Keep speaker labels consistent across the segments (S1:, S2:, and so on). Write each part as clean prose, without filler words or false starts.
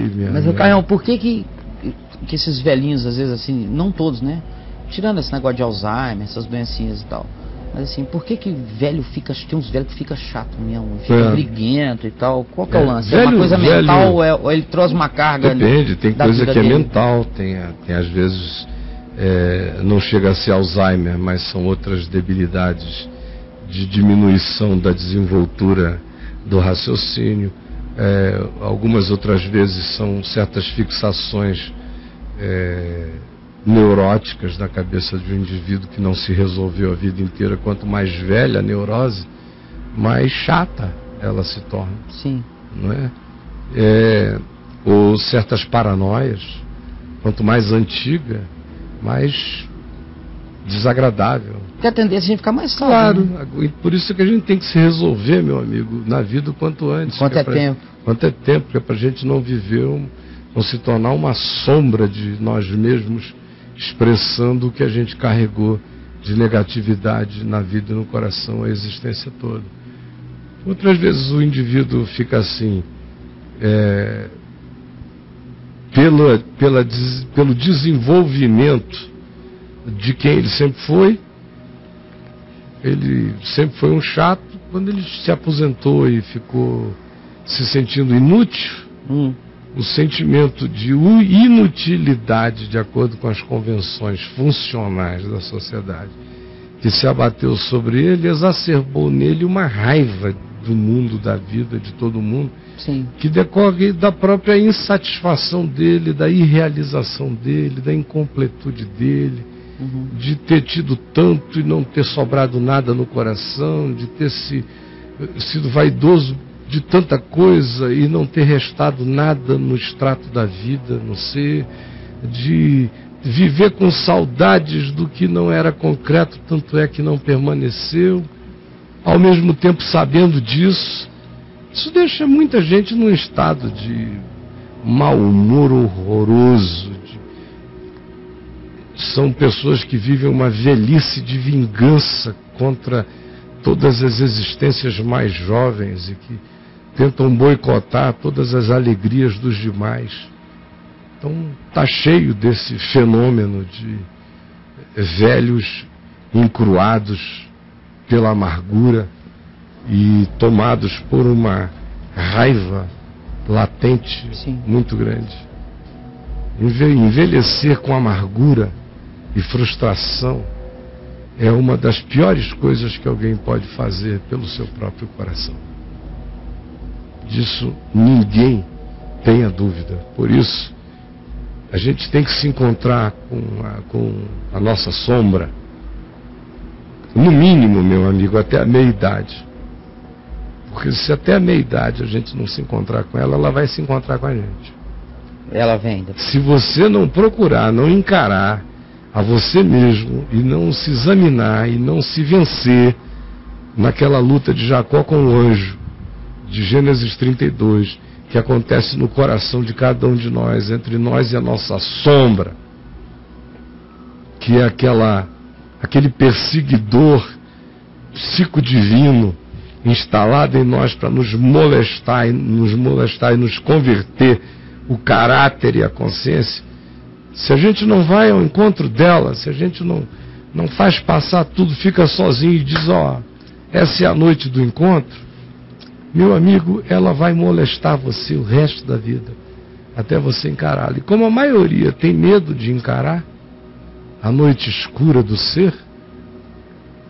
S1: aí mesmo.
S2: Mas, Carlão, por que esses velhinhos, às vezes, assim, não todos, né? Tirando esse negócio de Alzheimer, essas doencinhas e tal. Mas assim, por que velho fica... Tem uns velhos que fica chato mesmo, fica briguento e tal. Qual que é o lance? É uma coisa mental ou ele traz uma carga?
S1: Depende, tem coisa que é mental, tem às vezes... não chega a ser Alzheimer, mas são outras debilidades de diminuição da desenvoltura do raciocínio. Algumas outras vezes são certas fixações neuróticas na cabeça de um indivíduo que não se resolveu a vida inteira. Quanto mais velha a neurose, mais chata ela se torna.
S2: Sim.
S1: Não é? Ou certas paranoias, quanto mais antiga, mais desagradável.
S2: Tem a tendência a gente ficar mais saudável.
S1: Claro,
S2: né?
S1: E por isso que a gente tem que se resolver, meu amigo, na vida o quanto antes.
S2: Quanto é tempo.
S1: Quanto é tempo, que é pra gente não viver, não se tornar uma sombra de nós mesmos, expressando o que a gente carregou de negatividade na vida e no coração a existência toda. Outras vezes o indivíduo fica assim, pelo desenvolvimento de quem ele sempre foi um chato. Quando ele se aposentou e ficou se sentindo inútil, o sentimento de inutilidade, de acordo com as convenções funcionais da sociedade, que se abateu sobre ele, exacerbou nele uma raiva do mundo, da vida, de todo mundo.
S2: Sim.
S1: Que decorre da própria insatisfação dele, da irrealização dele, da incompletude dele, de ter tido tanto e não ter sobrado nada no coração, de ter sido vaidoso de tanta coisa e não ter restado nada no extrato da vida, no ser, de viver com saudades do que não era concreto, tanto é que não permaneceu, ao mesmo tempo sabendo disso. Isso deixa muita gente num estado de mau humor horroroso. São pessoas que vivem uma velhice de vingança contra todas as existências mais jovens e que tentam boicotar todas as alegrias dos demais. Então está cheio desse fenômeno de velhos encruados pela amargura e tomados por uma raiva latente. Sim. Muito grande. Envelhecer com amargura e frustração é uma das piores coisas que alguém pode fazer pelo seu próprio coração. Disso ninguém tenha dúvida. Por isso, a gente tem que se encontrar com a nossa sombra, no mínimo, meu amigo, até a meia-idade. Porque se até a meia-idade a gente não se encontrar com ela, ela vai se encontrar com a gente.
S2: Ela vem.
S1: Se você não procurar, não encarar a você mesmo e não se examinar e não se vencer naquela luta de Jacó com o anjo, de Gênesis 32, que acontece no coração de cada um de nós, entre nós e a nossa sombra, que é aquele perseguidor psicodivino instalado em nós para nos molestar e nos converter o caráter e a consciência. Se a gente não vai ao encontro dela, se a gente não faz passar tudo, fica sozinho e diz, essa é a noite do encontro, meu amigo, ela vai molestar você o resto da vida, até você encará-la. E como a maioria tem medo de encarar a noite escura do ser,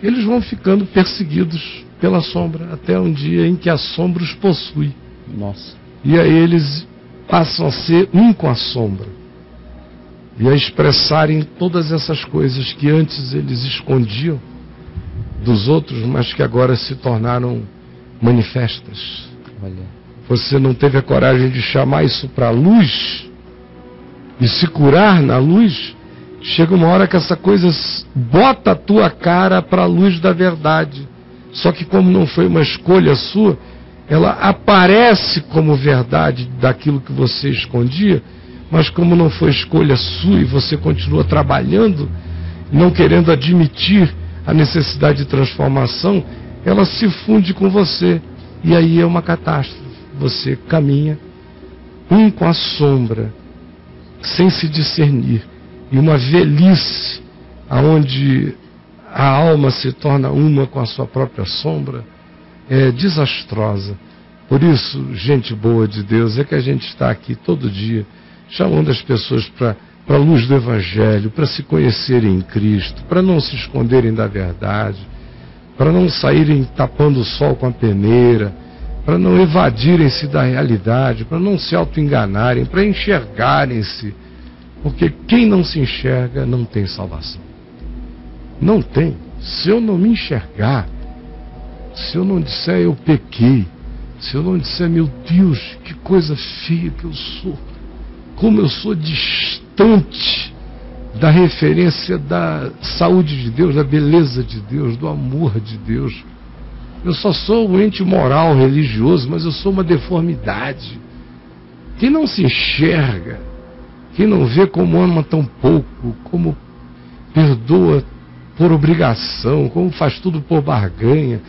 S1: eles vão ficando perseguidos pela sombra, até um dia em que a sombra os possui.
S2: Nossa.
S1: E aí eles passam a ser um com a sombra, e a expressarem todas essas coisas que antes eles escondiam dos outros, mas que agora se tornaram manifestas.
S2: Olha.
S1: Você não teve a coragem de chamar isso para a luz e se curar na luz. Chega uma hora que essa coisa bota a tua cara para a luz da verdade. Só que como não foi uma escolha sua, ela aparece como verdade daquilo que você escondia, mas como não foi escolha sua e você continua trabalhando, não querendo admitir a necessidade de transformação, ela se funde com você. E aí é uma catástrofe. Você caminha um com a sombra, sem se discernir, e uma velhice aonde a alma se torna uma com a sua própria sombra, é desastrosa. Por isso, gente boa de Deus, é que a gente está aqui todo dia chamando as pessoas para a luz do Evangelho, para se conhecerem em Cristo, para não se esconderem da verdade, para não saírem tapando o sol com a peneira, para não evadirem-se da realidade, para não se auto-enganarem, para enxergarem-se, porque quem não se enxerga não tem salvação. Não tem. Se eu não me enxergar, se eu não disser eu pequei, se eu não disser, meu Deus, que coisa feia que eu sou, como eu sou distante da referência da saúde de Deus, da beleza de Deus, do amor de Deus. Eu só sou um ente moral, religioso, mas eu sou uma deformidade. Quem não se enxerga, quem não vê como ama tão pouco, como perdoa por obrigação, como faz tudo por barganha,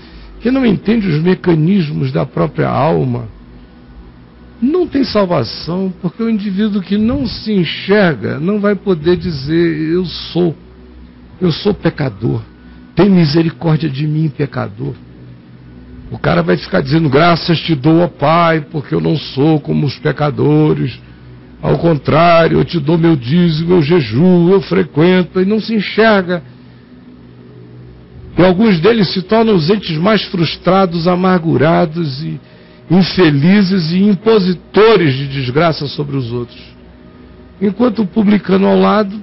S1: quem não entende os mecanismos da própria alma, não tem salvação, porque o indivíduo que não se enxerga não vai poder dizer eu sou pecador, tem misericórdia de mim, pecador. O cara vai ficar dizendo graças te dou, ó Pai, porque eu não sou como os pecadores, ao contrário, eu te dou meu dízimo, eu jejuo, eu frequento, e não se enxerga. E alguns deles se tornam os entes mais frustrados, amargurados e infelizes e impositores de desgraça sobre os outros. Enquanto o publicano ao lado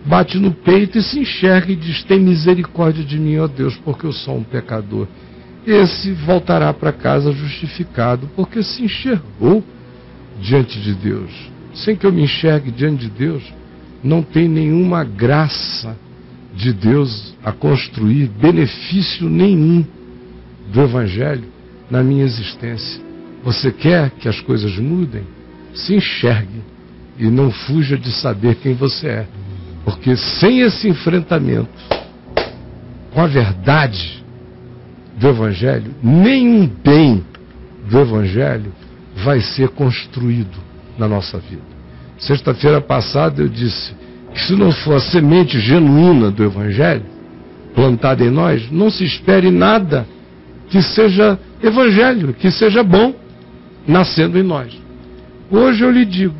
S1: bate no peito e se enxerga e diz, tem misericórdia de mim, ó Deus, porque eu sou um pecador. Esse voltará para casa justificado, porque se enxergou diante de Deus. Sem que eu me enxergue diante de Deus, não tem nenhuma graça de Deus a construir, benefício nenhum do Evangelho na minha existência. Você quer que as coisas mudem? Se enxergue e não fuja de saber quem você é. Porque sem esse enfrentamento com a verdade do Evangelho, nenhum bem do Evangelho vai ser construído na nossa vida. Sexta-feira passada eu disse que se não for a semente genuína do Evangelho plantada em nós, não se espere nada que seja Evangelho, que seja bom nascendo em nós. Hoje eu lhe digo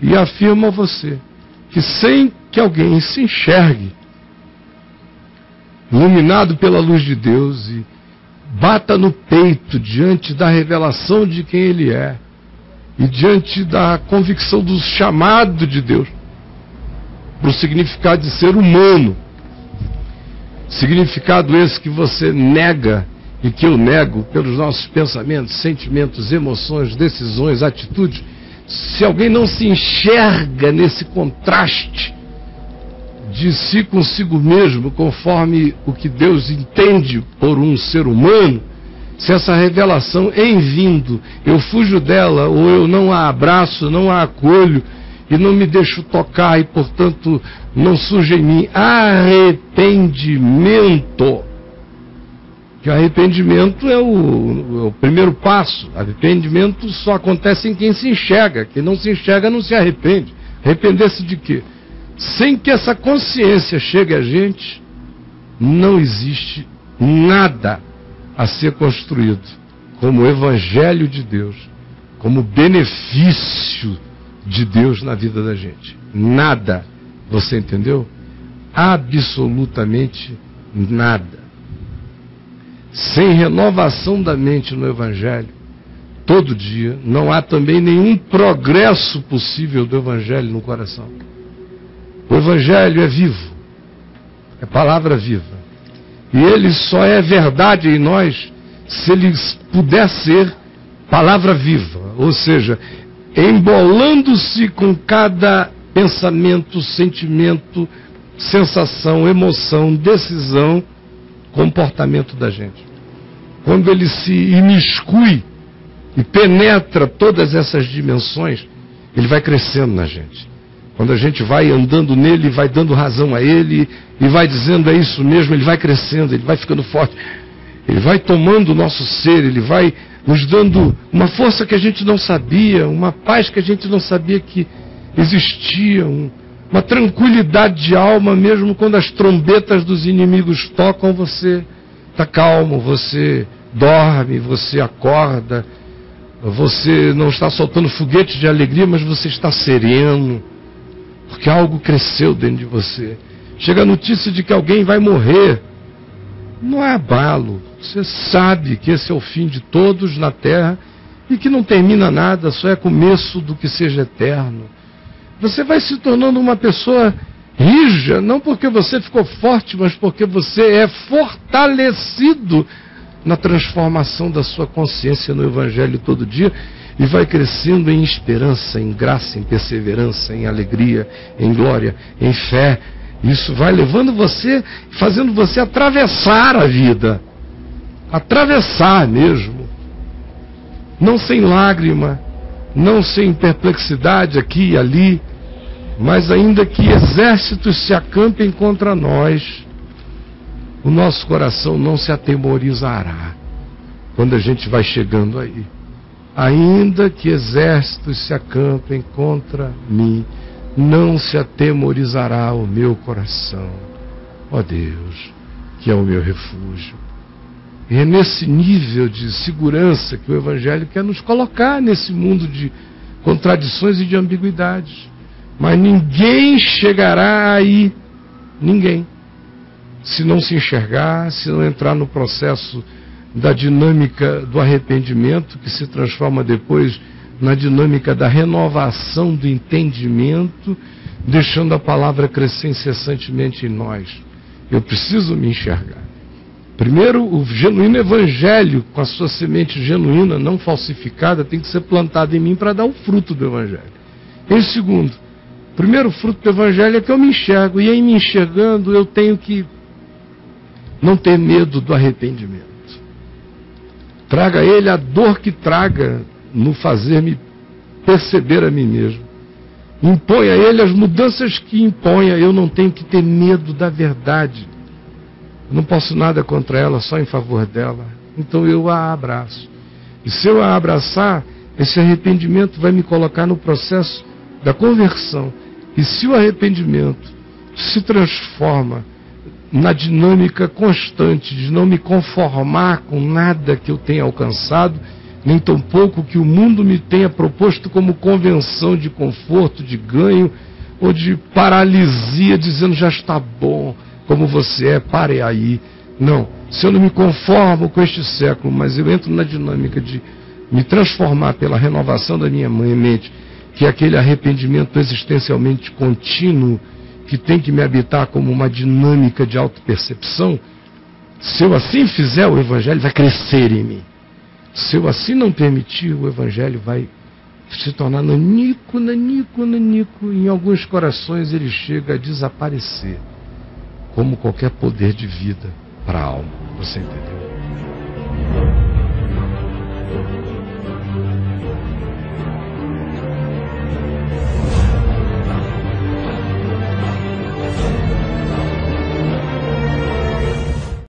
S1: e afirmo a você que sem que alguém se enxergue iluminado pela luz de Deus e bata no peito diante da revelação de quem Ele é e diante da convicção do chamado de Deus para o significado de ser humano, significado esse que você nega e que eu nego pelos nossos pensamentos, sentimentos, emoções, decisões, atitudes. Se alguém não se enxerga nesse contraste de si consigo mesmo, conforme o que Deus entende por um ser humano, se essa revelação em vindo, eu fujo dela, ou eu não a abraço, não a acolho, e não me deixo tocar, e portanto não surge em mim arrependimento. Que arrependimento é o primeiro passo. Arrependimento só acontece em quem se enxerga. Quem não se enxerga não se arrepende. Arrepender-se de quê? Sem que essa consciência chegue a gente, não existe nada a ser construído como o Evangelho de Deus, como benefício de Deus na vida da gente. Nada. Você entendeu? Absolutamente nada. Sem renovação da mente no Evangelho, todo dia, não há também nenhum progresso possível do Evangelho no coração. O Evangelho é vivo, é palavra viva. E ele só é verdade em nós se ele puder ser palavra viva. Ou seja, embolando-se com cada pensamento, sentimento, sensação, emoção, decisão, comportamento da gente. Quando ele se imiscui e penetra todas essas dimensões, ele vai crescendo na gente. Quando a gente vai andando nele, vai dando razão a ele e vai dizendo é isso mesmo, ele vai crescendo, ele vai ficando forte. Ele vai tomando o nosso ser, ele vai nos dando uma força que a gente não sabia, uma paz que a gente não sabia que existia, uma tranquilidade de alma, mesmo quando as trombetas dos inimigos tocam, você está calmo, você dorme, você acorda, você não está soltando foguetes de alegria, mas você está sereno, porque algo cresceu dentro de você. Chega a notícia de que alguém vai morrer, não é abalo, você sabe que esse é o fim de todos na terra e que não termina nada, só é começo do que seja eterno. Você vai se tornando uma pessoa rija, não porque você ficou forte, mas porque você é fortalecido na transformação da sua consciência no Evangelho todo dia e vai crescendo em esperança, em graça, em perseverança, em alegria, em glória, em fé. Isso vai levando você, fazendo você atravessar a vida. Atravessar mesmo. Não sem lágrima, não sem perplexidade aqui e ali, mas ainda que exércitos se acampem contra nós, o nosso coração não se atemorizará quando a gente vai chegando aí. Ainda que exércitos se acampem contra mim, não se atemorizará o meu coração. Ó Deus, que é o meu refúgio. E é nesse nível de segurança que o Evangelho quer nos colocar nesse mundo de contradições e de ambiguidades. Mas ninguém chegará aí, ninguém, se não se enxergar, se não entrar no processo da dinâmica do arrependimento, que se transforma depois na dinâmica da renovação do entendimento, deixando a palavra crescer incessantemente em nós. Eu preciso me enxergar. Primeiro, o genuíno evangelho, com a sua semente genuína, não falsificada, tem que ser plantado em mim para dar o fruto do evangelho. Em segundo, o primeiro fruto do evangelho é que eu me enxergo, e em me enxergando eu tenho que não ter medo do arrependimento. Traga ele a dor que traga no fazer-me perceber a mim mesmo. Imponha a ele as mudanças que imponha, eu não tenho que ter medo da verdade. Eu não posso nada contra ela, só em favor dela. Então eu a abraço. E se eu a abraçar, esse arrependimento vai me colocar no processo da conversão. E se o arrependimento se transforma na dinâmica constante de não me conformar com nada que eu tenha alcançado, nem tampouco que o mundo me tenha proposto como convenção de conforto, de ganho, ou de paralisia, dizendo já está bom, como você é, pare aí. Não, se eu não me conformo com este século, mas eu entro na dinâmica de me transformar pela renovação da minha mente, que é aquele arrependimento existencialmente contínuo, que tem que me habitar como uma dinâmica de autopercepção, se eu assim fizer, o Evangelho vai crescer em mim. Se eu assim não permitir, o Evangelho vai se tornar nanico, nanico, nanico. Em alguns corações ele chega a desaparecer, como qualquer poder de vida para a alma. Você entendeu?